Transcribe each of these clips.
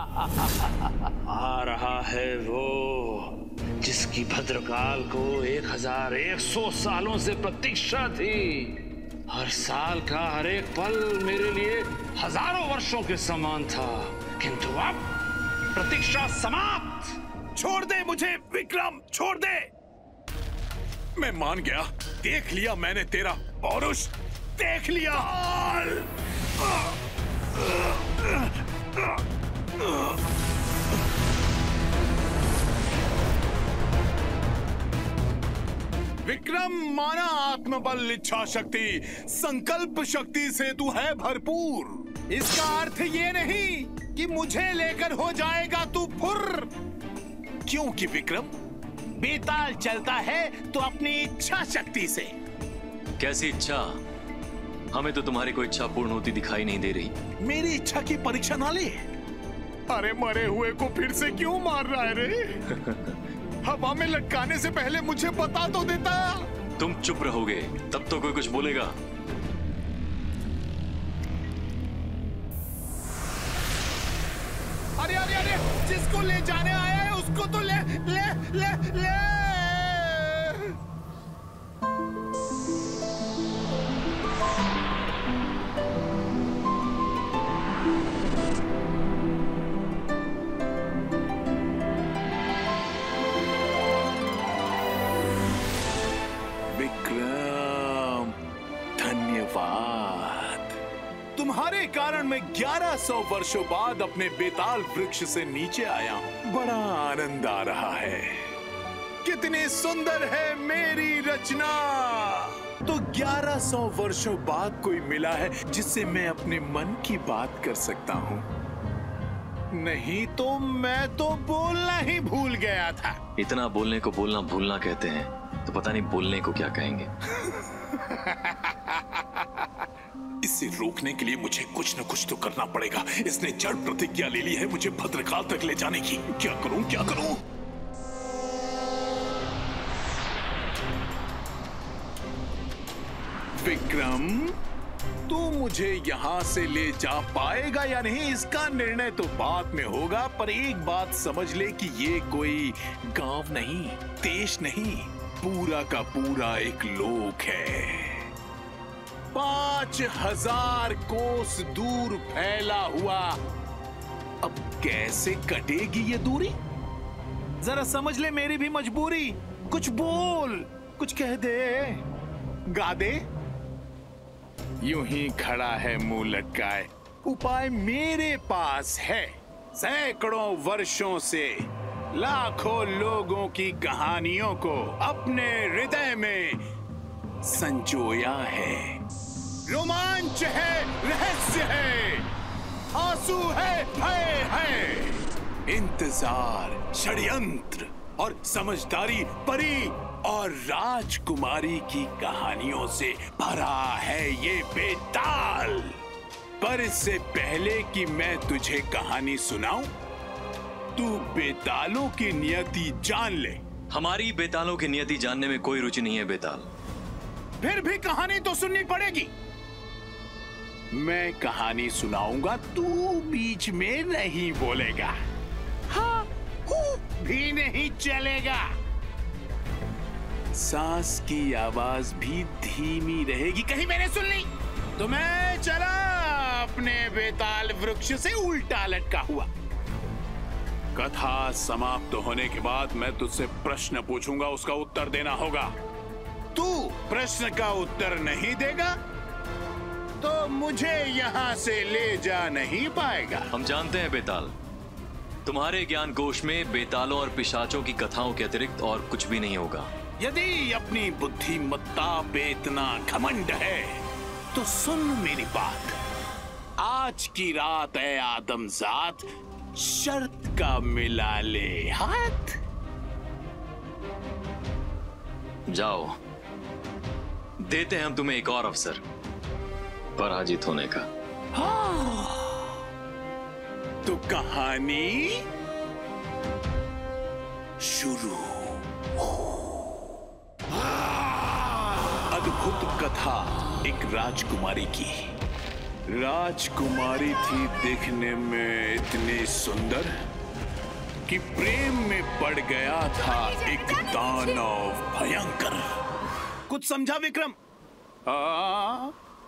आ रहा है वो जिसकी भद्रकाल को 1100 सालों से प्रतीक्षा थी। हर साल का हर एक पल मेरे लिए हजारों वर्षों के समान था, किंतु अब प्रतीक्षा समाप्त। छोड़ दे मुझे विक्रम, छोड़ दे। मैं मान गया, देख लिया मैंने तेरा पौरुष, देख लिया। विक्रम, माना आत्मबल, इच्छा शक्ति, संकल्प शक्ति से तू है भरपूर। इसका अर्थ ये नहीं कि मुझे लेकर हो जाएगा तू फुर्र। क्योंकि विक्रम, बेताल चलता है तो अपनी इच्छा शक्ति से। कैसी इच्छा? हमें तो तुम्हारी कोई इच्छा पूर्ण होती दिखाई नहीं दे रही। मेरी इच्छा की परीक्षा ना ले। अरे मरे हुए को फिर से क्यों मार रहा है रे? हवा में लटकाने से पहले मुझे बता तो देता। तुम चुप रहोगे तब तो कोई कुछ बोलेगा। अरे अरे अरे, जिसको ले जाने आया है उसको तो ले ले ले ले। विक्रम, धन्यवाद। तुम्हारे कारण मैं 1100 वर्षों बाद अपने बेताल वृक्ष से नीचे आया हूं। बड़ा आनंद आ रहा है। कितनी सुंदर है मेरी रचना। तो 1100 वर्षों बाद कोई मिला है जिससे मैं अपने मन की बात कर सकता हूं। नहीं तो मैं तो बोलना ही भूल गया था। इतना बोलने को बोलना भूलना कहते हैं, तो पता नहीं बोलने को क्या कहेंगे। इसे रोकने के लिए मुझे कुछ न कुछ तो करना पड़ेगा। इसने जड़ प्रतिज्ञा ले ली है मुझे भद्रकाल तक ले जाने की। क्या करूं, क्या करूं? विक्रम, तू मुझे यहाँ से ले जा पाएगा या नहीं, इसका निर्णय तो बाद में होगा। पर एक बात समझ ले कि ये कोई गांव नहीं, देश नहीं, पूरा का पूरा एक लोक है। 5000 कोस दूर फैला हुआ। अब कैसे कटेगी ये दूरी? जरा समझ ले मेरी भी मजबूरी। कुछ बोल, कुछ कह दे, गा दे। यूं ही खड़ा है मुंह लटकाए। उपाय मेरे पास है। सैकड़ों वर्षों से लाखों लोगों की कहानियों को अपने हृदय में संजोया है। रोमांच है, रहस्य है, आंसू है, भय है, इंतजार, षड्यंत्र और समझदारी, परी और राजकुमारी की कहानियों से भरा है ये बेताल। पर इससे पहले कि मैं तुझे कहानी सुनाऊं, तू बेतालों की नियति जान ले। हमारी बेतालों की नियति जानने में कोई रुचि नहीं है बेताल। फिर भी कहानी तो सुननी पड़ेगी। मैं कहानी सुनाऊंगा, तू बीच में नहीं बोलेगा, हाँ भी नहीं चलेगा। सांस की आवाज भी धीमी रहेगी। कहीं मैंने सुन ली तो मैं चला अपने बेताल वृक्ष से उल्टा लटका हुआ। कथा समाप्त होने के बाद मैं तुझसे प्रश्न पूछूंगा, उसका उत्तर देना होगा। तू प्रश्न का उत्तर नहीं देगा तो मुझे यहाँ से ले जा नहीं पाएगा। हम जानते हैं बेताल, तुम्हारे ज्ञान कोश में बेतालों और पिशाचों की कथाओं के अतिरिक्त और कुछ भी नहीं होगा। यदि अपनी बुद्धिमत्ता पे इतना घमंड है तो सुन मेरी बात। आज की रात है आदमजात, शर्त का मिला ले हाथ। जाओ, देते हैं हम तुम्हें एक और अवसर पराजित होने का। हाँ, तो कहानी शुरू। अद्भुत कथा एक राजकुमारी की। राजकुमारी थी देखने में इतनी सुंदर कि प्रेम में पड़ गया था एक दानव भयंकर। कुछ समझा विक्रम?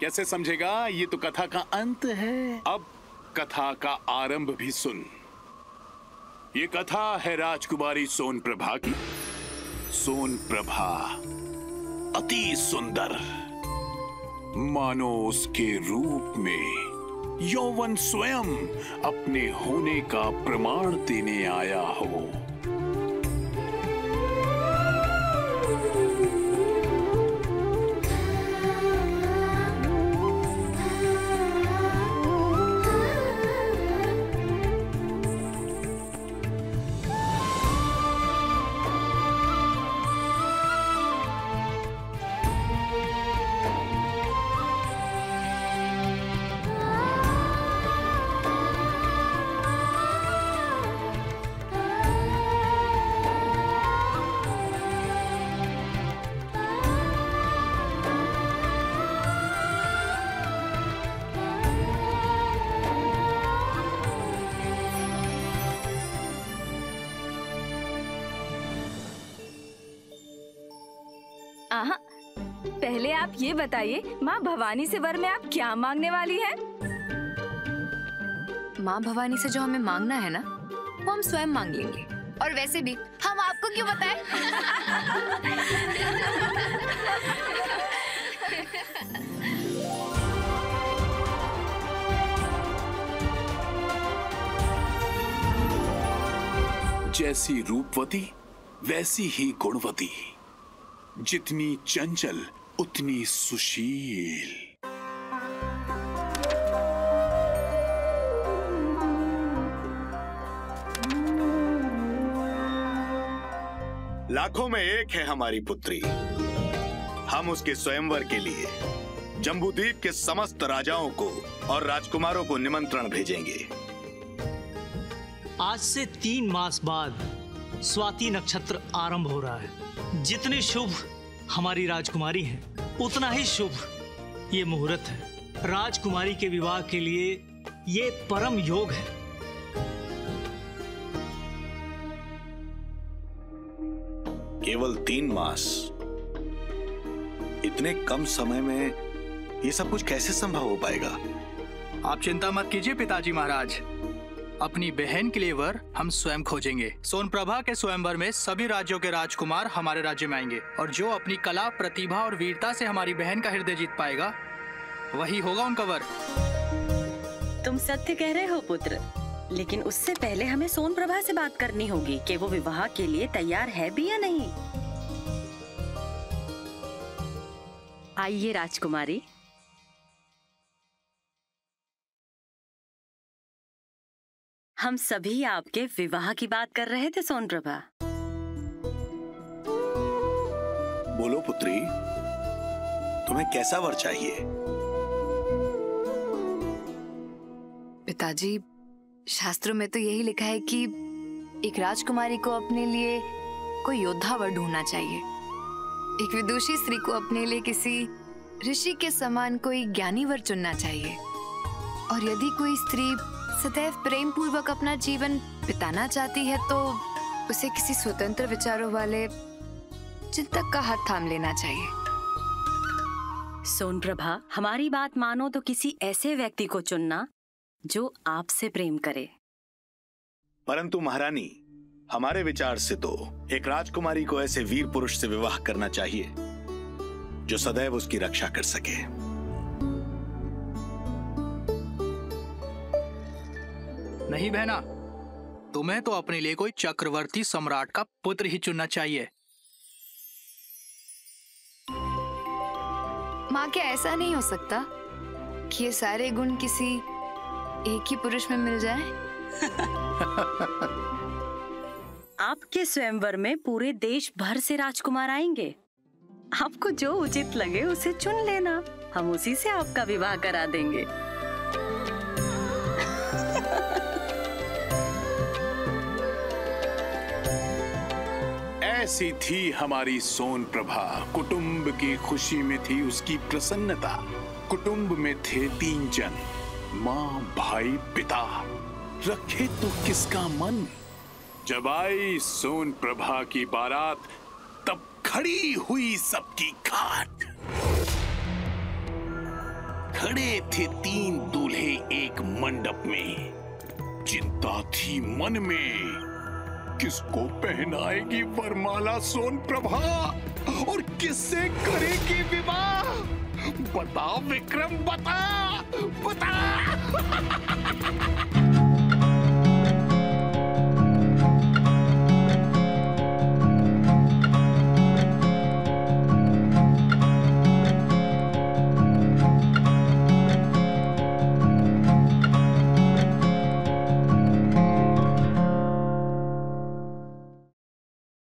कैसे समझेगा? ये तो कथा का अंत है। अब कथा का आरंभ भी सुन। ये कथा है राजकुमारी सोनप्रभा की। सोनप्रभा अति सुंदर, मानो उसके रूप में यौवन स्वयं अपने होने का प्रमाण देने आया हो। पहले आप ये बताइए, माँ भवानी से वर में आप क्या मांगने वाली हैं? माँ भवानी से जो हमें मांगना है ना, वो हम स्वयं मांग लेंगे। और वैसे भी हम आपको क्यों बताएं? जैसी रूपवती वैसी ही गुणवती, जितनी चंचल उतनी सुशील। लाखों में एक है हमारी पुत्री। हम उसके स्वयंवर के लिए जम्बूद्वीप के समस्त राजाओं को और राजकुमारों को निमंत्रण भेजेंगे। आज से 3 मास बाद स्वाति नक्षत्र आरंभ हो रहा है। जितनी शुभ हमारी राजकुमारी है, उतना ही शुभ ये मुहूर्त है। राजकुमारी के विवाह के लिए ये परम योग है। केवल 3 मास, इतने कम समय में ये सब कुछ कैसे संभव हो पाएगा? आप चिंता मत कीजिए पिताजी महाराज, अपनी बहन के लिए वर हम स्वयं खोजेंगे। सोनप्रभा के स्वयंवर में सभी राज्यों के राजकुमार हमारे राज्य में आएंगे, और जो अपनी कला, प्रतिभा और वीरता से हमारी बहन का हृदय जीत पाएगा, वही होगा उनका वर। तुम सत्य कह रहे हो पुत्र, लेकिन उससे पहले हमें सोनप्रभा से बात करनी होगी कि वो विवाह के लिए तैयार है भी या नहीं। आइए राजकुमारी। हम सभी आपके विवाह की बात कर रहे थे सोनप्रभा। बोलो पुत्री, तुम्हें कैसा वर चाहिए? पिताजी, शास्त्रों में तो यही लिखा है कि एक राजकुमारी को अपने लिए कोई योद्धा वर ढूंढना चाहिए। एक विदुषी स्त्री को अपने लिए किसी ऋषि के समान कोई ज्ञानी वर चुनना चाहिए। और यदि कोई स्त्री सदैव प्रेम पूर्वक अपना जीवन बिताना चाहती है, तो उसे किसी स्वतंत्र विचारों वाले चिंतक का हाथ थाम लेना चाहिए। सोनप्रभा, हमारी बात मानो तो किसी ऐसे व्यक्ति को चुनना जो आपसे प्रेम करे। परंतु महारानी, हमारे विचार से तो एक राजकुमारी को ऐसे वीर पुरुष से विवाह करना चाहिए जो सदैव उसकी रक्षा कर सके। नहीं बहना, तुम्हें तो अपने लिए कोई चक्रवर्ती सम्राट का पुत्र ही चुनना चाहिए। माँ, क्या ऐसा नहीं हो सकता कि ये सारे गुण किसी एक ही पुरुष में मिल जाएं? आपके स्वयंवर में पूरे देश भर से राजकुमार आएंगे। आपको जो उचित लगे उसे चुन लेना, हम उसी से आपका विवाह करा देंगे। ऐसी थी हमारी सोनप्रभा। कुटुंब की खुशी में थी उसकी प्रसन्नता। कुटुंब में थे 3 जन, माँ, भाई, पिता। रखे तो किसका मन। जब आई सोन प्रभा की बारात, तब खड़ी हुई सबकी खाट। खड़े थे 3 दूल्हे एक मंडप में। चिंता थी मन में, किसको पहनाएगी वरमाला सोन प्रभा और किससे करेगी विवाह। बता विक्रम, बता बता।